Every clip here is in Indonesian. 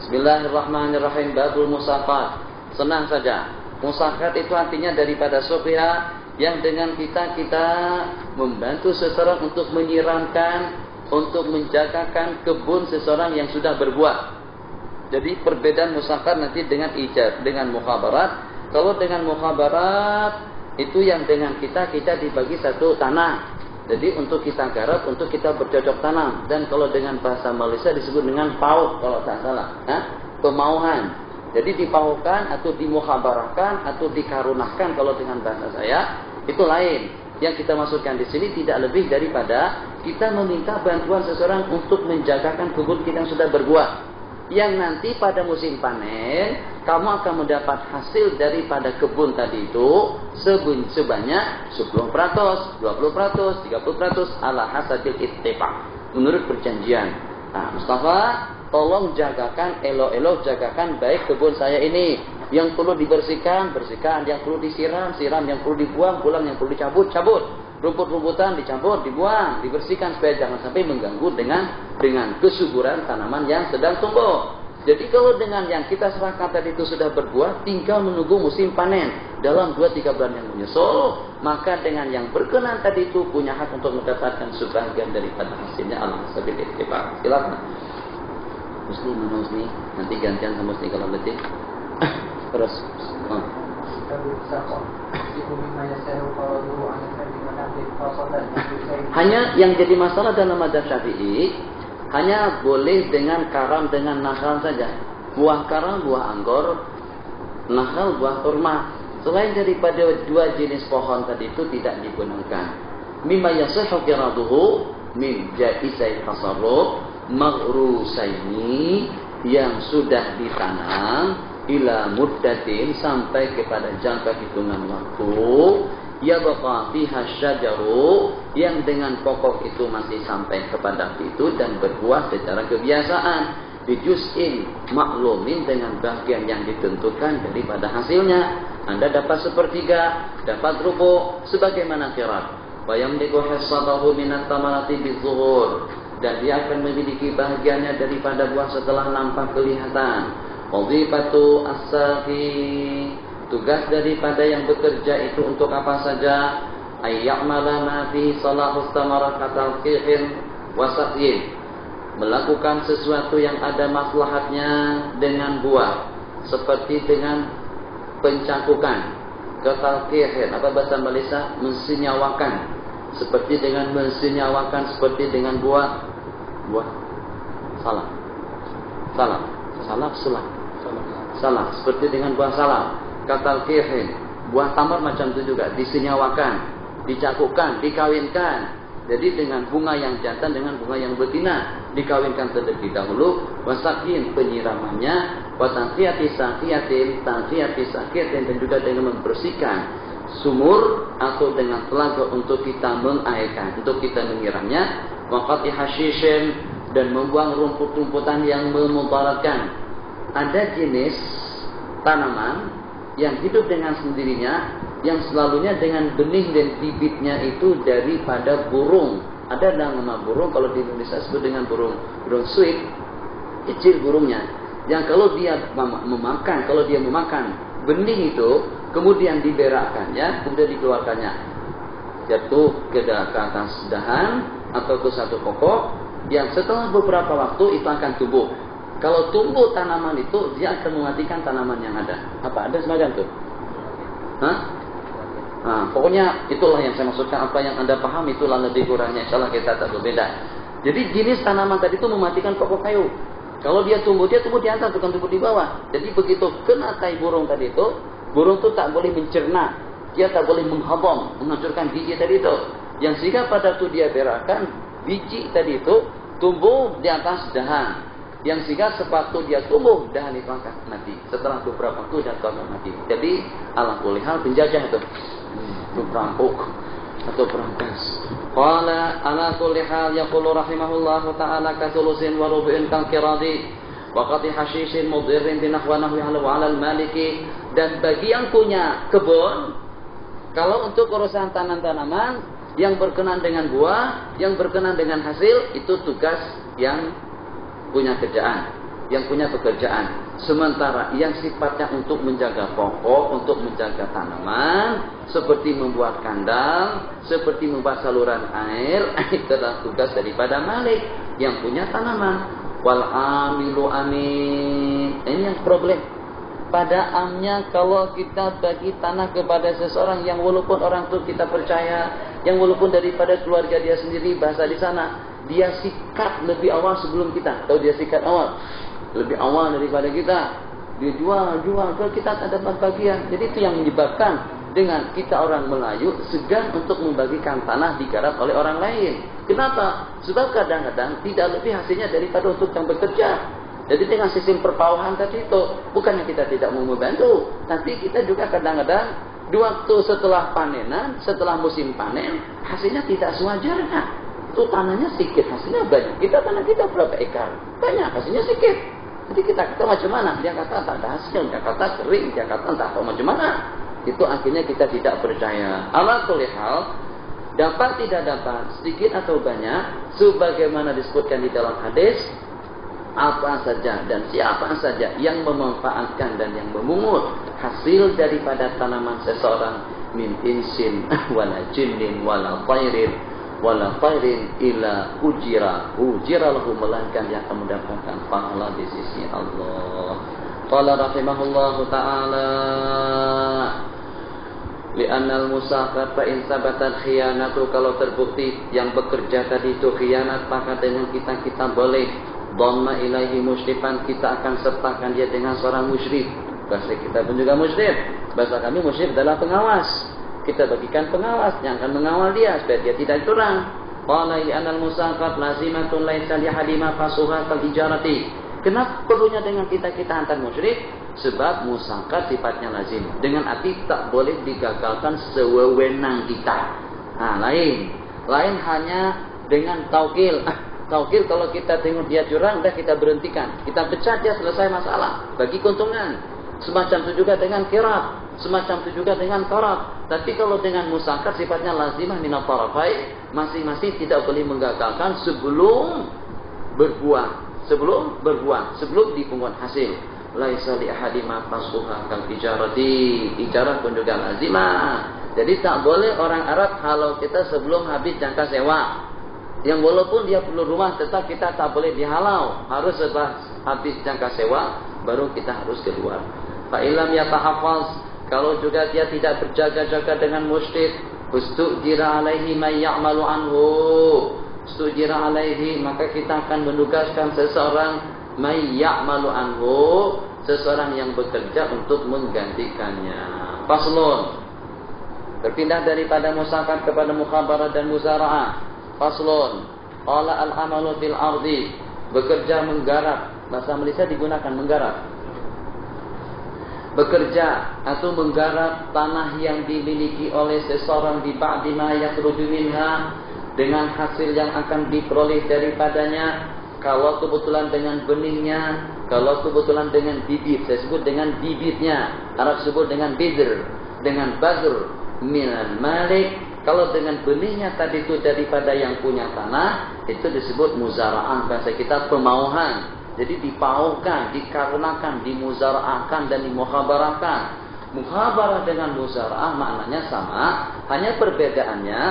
Bismillahirrahmanirrahim. Babul musaqat. Senang saja. Musaqat itu artinya daripada suqya, yang dengan kita membantu seseorang untuk menyiramkan, untuk menjagakan kebun seseorang yang sudah berbuah. Jadi perbedaan musaqat nanti dengan ijab, dengan mukhabarat. Kalau dengan mukhabarat itu yang dengan kita dibagi satu tanah. Jadi untuk kita garap, untuk kita bercocok tanam. Dan kalau dengan bahasa Malaysia disebut dengan pauh kalau tak salah. Pemauhan. Jadi dipauhkan atau dimukhabarahkan atau dikarunahkan kalau dengan bahasa saya. Itu lain. Yang kita masukkan di sini tidak lebih daripada kita meminta bantuan seseorang untuk menjagakan kebun kita yang sudah berbuah. Yang nanti pada musim panen, kamu akan mendapat hasil daripada kebun tadi itu sebanyak 10%, 20%, 30% ala hasabil ittifaq. Menurut perjanjian. Nah, Mustafa, tolong jagakan, elok-elok jagakan baik kebun saya ini. Yang perlu dibersihkan, bersihkan. Yang perlu disiram, siram. Yang perlu dibuang, pulang. Yang perlu dicabut, cabut. Rumput-rumputan dicampur, dibuang, dibersihkan supaya jangan sampai mengganggu dengan kesuburan tanaman yang sedang tumbuh. Jadi kalau dengan yang kita serahkan tadi itu sudah berbuah, tinggal menunggu musim panen dalam 2-3 bulan yang menyusul, maka dengan yang berkenan tadi itu punya hak untuk mendapatkan sebagian daripada hasilnya ala hasabil ittifaq. Silakan. Husni, mana Husni? Nanti gantian sama Husni kalau letih. Terus. Hanya yang jadi masalah dalam mazhab Syafi'i hanya boleh dengan karam, dengan nakhal saja. Buah karam, buah anggur, nakhal, buah kurma. Selain daripada dua jenis pohon tadi itu tidak digunakan. Mimma yasihhu qiraduhu min jaisai tasarruf maghrusaini, yang sudah ditanam ila muddatin sampai kepada jangka hitungan waktu, yabqa fiha syajaru, yang dengan pokok itu masih sampai kepada itu dan berbuah secara kebiasaan, bijuz'in maklumin, dengan bagian yang ditentukan daripada hasilnya. Anda dapat sepertiga, dapat rubu' sebagaimana qirat. Wa yamliku hissatahu minat tamarati bizuhur, dan dia akan memiliki bahagiannya daripada buah setelah nampak kelihatan. Wazifatu as-saqi, tugas daripada yang bekerja itu untuk apa saja? Ayya'mala ma fi salahus tamarat katalqihin wasaqin, melakukan sesuatu yang ada maslahatnya dengan buah, seperti dengan pencakukan, katalqihin, apa bahasa Malaysia? Mensenyawakan, seperti dengan mensenyawakan, seperti dengan buah salah, seperti dengan buah salam, katalqihin, buah tamar macam itu juga disenyawakan, dicakupkan, dikawinkan. Jadi dengan bunga yang jantan dengan bunga yang betina dikawinkan terlebih dahulu. Wasakin, penyiramannya, watanqiyati saqiyatin, dan juga dengan membersihkan sumur atau dengan telaga untuk kita mengairkan, untuk kita menyiramnya. Waqati hashishin, dan membuang rumput-rumputan yang memudaratkan. Ada jenis tanaman yang hidup dengan sendirinya, yang selalunya dengan benih dan bibitnya itu daripada burung. Ada nama burung, kalau di Indonesia sebut dengan burung sweet, kecil burungnya. Yang kalau dia memakan benih itu, kemudian diberakkannya, kemudian dikeluarkannya, jatuh ke atas dahan atau ke satu pokok, yang setelah beberapa waktu itu akan tumbuh. Kalau tumbuh tanaman itu, dia akan mematikan tanaman yang ada. Apa ada semacam itu? Pokoknya itulah yang saya maksudkan. Apa yang Anda paham itulah lebih kurangnya. Insyaallah kita tak berbeda. Jadi jenis tanaman tadi itu mematikan pokok kayu. Kalau dia tumbuh di atas, bukan tumbuh di bawah. Jadi begitu kena tai burung tadi itu, burung itu tak boleh mencerna, dia tak boleh menghadam, menghancurkan biji tadi itu. Yang sehingga pada itu dia berakkan biji tadi itu tumbuh di atas dahan. Yang sehingga sepatu dia tumbuh, dahan itu akan mati. Setelah beberapa waktu dia akan mati. Jadi ala kulli hal penjajah itu perampok atau perampas. Qala ala kulli hal yaqulu rahimahullahu ta'ala kasulusin wa rubu'in kal-qiradi wa qati hashishin mudhirrin bi nahwa nahwi ala al-maliki. Dan bagi yang punya kebun, kalau untuk urusan tanam-tanaman yang berkenan dengan buah, yang berkenan dengan hasil, itu tugas yang punya kerjaan. yang punya pekerjaan. Sementara yang sifatnya untuk menjaga pokok, untuk menjaga tanaman, seperti membuat kandang, seperti membuat saluran air, itu adalah tugas daripada malik yang punya tanaman. Wal amilu amin. Ini yang problem. Pada amnya kalau kita bagi tanah kepada seseorang yang walaupun orang itu kita percaya, yang walaupun daripada keluarga dia sendiri, bahasa di sana, dia sikat lebih awal sebelum kita. Tahu dia sikat awal? Lebih awal daripada kita. Dia jual, kita tak dapat bagian. Jadi itu yang menyebabkan dengan kita orang Melayu segan untuk membagikan tanah digarap oleh orang lain. Kenapa? Sebab kadang-kadang tidak lebih hasilnya daripada untuk yang bekerja. Jadi dengan sistem perpawahan tadi itu, bukannya kita tidak mau membantu, tapi kita juga kadang-kadang di waktu setelah panenan, setelah musim panen, hasilnya tidak sewajarnya. Itu tanahnya sedikit, hasilnya banyak. Tanah kita berapa ekar? Banyak, hasilnya sedikit. Jadi kita kata macam mana? Dia kata tak ada hasil, dia kata kering, dia kata entah apa macam mana. Itu akhirnya kita tidak percaya. Ala kulli hal, dapat tidak dapat, sedikit atau banyak, sebagaimana disebutkan di dalam hadis, apa saja dan siapa saja yang memanfaatkan dan yang memungut hasil daripada tanaman seseorang, min insin wala jinnin wala tairin illa ujira lahu, melainkan yang akan mendapatkan pahala di sisi Allah. Qala rahimahullahu ta'ala, li'annal musaqat fa in sabatat khiyanatu, kalau terbukti yang bekerja tadi itu khianat, maka dengan kita boleh dhamma ilaihi musyrifan, kita akan sertakan dia dengan seorang musyrif. Bahasa kita pun juga musyrif. Bahasa kami musyrif adalah pengawas. Kita bagikan pengawas yang akan mengawal dia supaya dia tidak curang. Qala anal musaqat lazimatun laisa li halima fasuha kal ijarati. Kenapa perlunya dengan kita antar musyrif? Sebab musaqat sifatnya lazim. Dengan arti tak boleh digagalkan sewewenang kita. Lain hanya dengan taukil. Taukil kalau kita tengok dia curang, dah kita berhentikan. Kita pecat dia, selesai masalah. Bagi keuntungan. Semacam itu juga dengan kirab. Semacam itu juga dengan taraf. Tapi kalau dengan musakat sifatnya lazimah minat tarafai, masing-masing tidak boleh menggagalkan sebelum berbuah. Sebelum dipungut hasil. Laisa li ahadima fasuha kal ijarati. Ijarah pun juga lazimah. Jadi tak boleh orang Arab kalau kita sebelum habis jangka sewa. Yang walaupun dia perlu rumah, tetap kita tak boleh dihalau. Harus setelah habis jangka sewa, baru kita harus keluar. Fa'ilam yatahafaz, kalau juga dia tidak berjaga-jaga dengan musyrik, ustujira alaihi may ya'malu anhu. Ustujira alaihi, maka kita akan menugaskan seseorang may ya'malu anhu, seseorang yang bekerja untuk menggantikannya. Faslun, berpindah daripada musakat kepada mukhabarah dan muzara'ah. Faslun, qala al-amalu fil ardi, bekerja menggarap. Bahasa Malaysia digunakan menggarap. Bekerja atau menggarap tanah yang dimiliki oleh seseorang di ba'di ma yakhruju minha, dengan hasil yang akan diperoleh daripadanya. Kalau kebetulan dengan benihnya, kalau kebetulan dengan bibit, saya sebut dengan bibitnya. Arab sebut dengan bidr, dengan badr minal malik. Kalau dengan benihnya tadi itu daripada yang punya tanah, itu disebut muzara'ah. Bahasa kita pemauhan. Jadi dipauhkan, dikarenakan, dimuzara'ahkan dan dimukhabarahkan. Mukhabarah dengan muzara'ah maknanya sama, hanya perbedaannya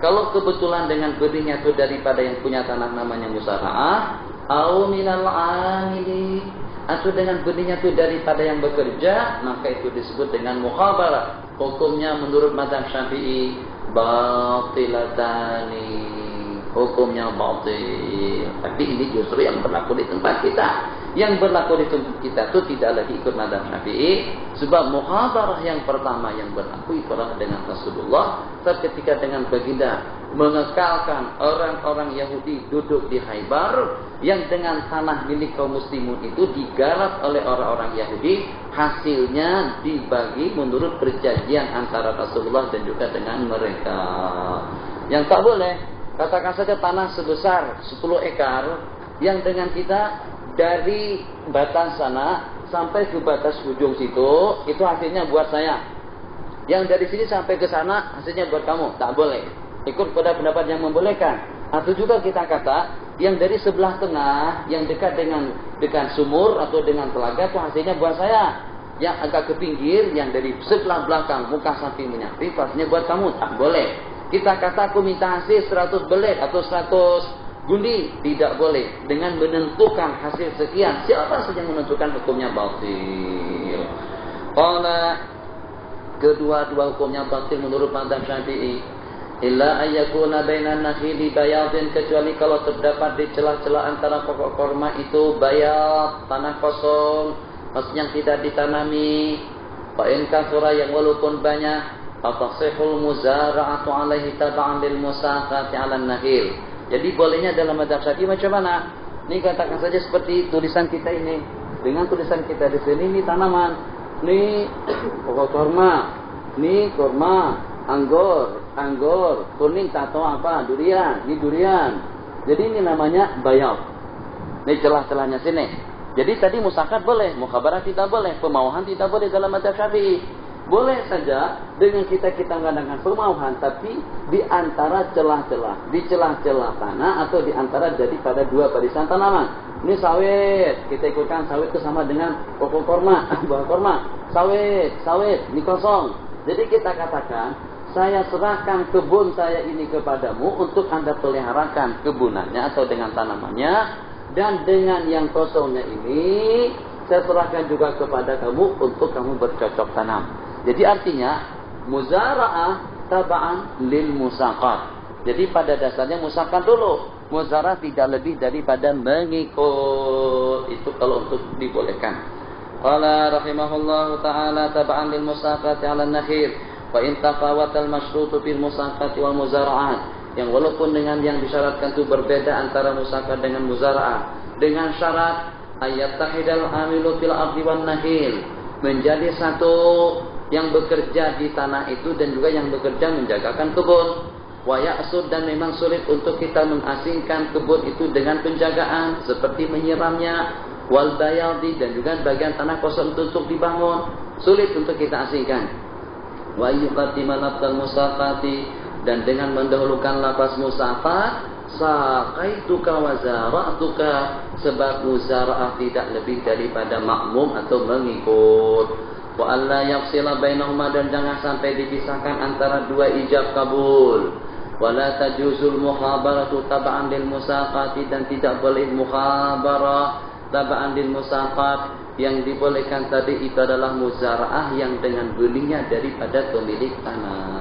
kalau kebetulan dengan benihnya itu daripada yang punya tanah namanya muzara'ah, au minal amili, atau dengan benihnya itu daripada yang bekerja, maka itu disebut dengan mukhabarah. Hukumnya menurut mazhab Syafi'i batilatani, hukumnya batil. Tapi ini justru yang berlaku di tempat kita. Yang berlaku di tempat kita itu tidak lagi ikut mazhab Syafi'i, sebab muhadarah yang pertama yang berlaku itu adalah dengan Rasulullah. Ketika dengan baginda mengekalkan orang-orang Yahudi duduk di Khaybar, yang dengan tanah milik kaum muslimun itu digarap oleh orang-orang Yahudi, hasilnya dibagi menurut perjanjian antara Rasulullah dan juga dengan mereka. Yang tak boleh, katakan saja tanah sebesar 10 ekar, yang dengan kita dari batas sana sampai ke batas ujung situ, itu hasilnya buat saya. Yang dari sini sampai ke sana hasilnya buat kamu. Tak boleh. Ikut pada pendapat yang membolehkan. Atau juga kita kata, yang dari sebelah tengah, yang dekat dengan sumur atau dengan telaga itu hasilnya buat saya. Yang agak ke pinggir, yang dari sebelah belakang, muka samping menyamping, pastinya buat kamu. Tak boleh. Kita kata aku minta hasil 100 belet atau 100 gundi. Tidak boleh. Dengan menentukan hasil sekian. Siapa saja menentukan hukumnya batil. Qala, kedua-dua hukumnya batil menurut mazhab Syafi'i. Illa ayyakuna bainan nakhili bayadin, kecuali kalau terdapat di celah-celah antara pokok korma itu bayad, tanah kosong, maksudnya tidak ditanami. Fa in kathura, yang walaupun banyak, fatasihul muzara'atu alaihi tab'an lil musaqati 'ala an-nakhil. Jadi bolehnya dalam mazhab Syafi'i macam mana? Ini katakan saja seperti tulisan kita ini. Dengan tulisan kita di sini ini tanaman. Ini pokok korma. Ini korma, anggur, kuning tak tahu apa, durian. Ini durian. Jadi ini namanya bayad. Ini celah-celahnya sini. Jadi tadi musakat boleh, mukhabarah tidak boleh, pemauhan tidak boleh dalam mazhab Syafi'i. Boleh saja dengan kita mengadakan pemauhan, tapi di antara celah-celah, di celah-celah tanah atau di antara daripada dua barisan tanaman. Ini sawit, kita ikutkan sawit itu sama dengan pokok korma, buah korma. Sawit, ini kosong. Jadi kita katakan, saya serahkan kebun saya ini kepadamu untuk Anda peliharakan kebunannya atau dengan tanamannya. Dan dengan yang kosongnya ini, saya serahkan juga kepada kamu untuk kamu bercocok tanam. Jadi artinya, muzara'ah taba'an lil musaqat. Jadi pada dasarnya musaqat dulu. Muzara'ah tidak lebih daripada mengikut. Itu kalau untuk dibolehkan. Qala rahimahullahu ta'ala taba'an lil musaqati 'ala an-nakhil. Fa in tafawatal masyrutu fil musaqati wal muzara'at. Yang walaupun dengan yang disyaratkan itu berbeda antara musaqat dengan muzara'ah. Dengan syarat ayat tahidal amilu fil ardi wan nakhil. Menjadi satu yang bekerja di tanah itu dan juga yang bekerja menjagakan kebun. Wa ya'sud, dan memang sulit untuk kita mengasingkan kebun itu dengan penjagaan seperti menyiramnya, wal bayadi, dan juga bagian tanah kosong untuk dibangun. Sulit untuk kita asingkan. Wa yuqaddima lafzal musaqati, dan dengan mendahulukan lafaz musaqat, saqaituka wa zara'tuka, sebab muzara'ah tidak lebih daripada makmum atau mengikut. Wa alla yafsila bainahuma, dan jangan sampai dipisahkan antara dua ijab kabul. Wa la tajuzul mukhabaratu tab'an lil musaqati, dan tidak boleh mukhabarah tab'an lil musaqat. Yang dibolehkan tadi itu adalah muzara'ah yang dengan belinya daripada pemilik tanah.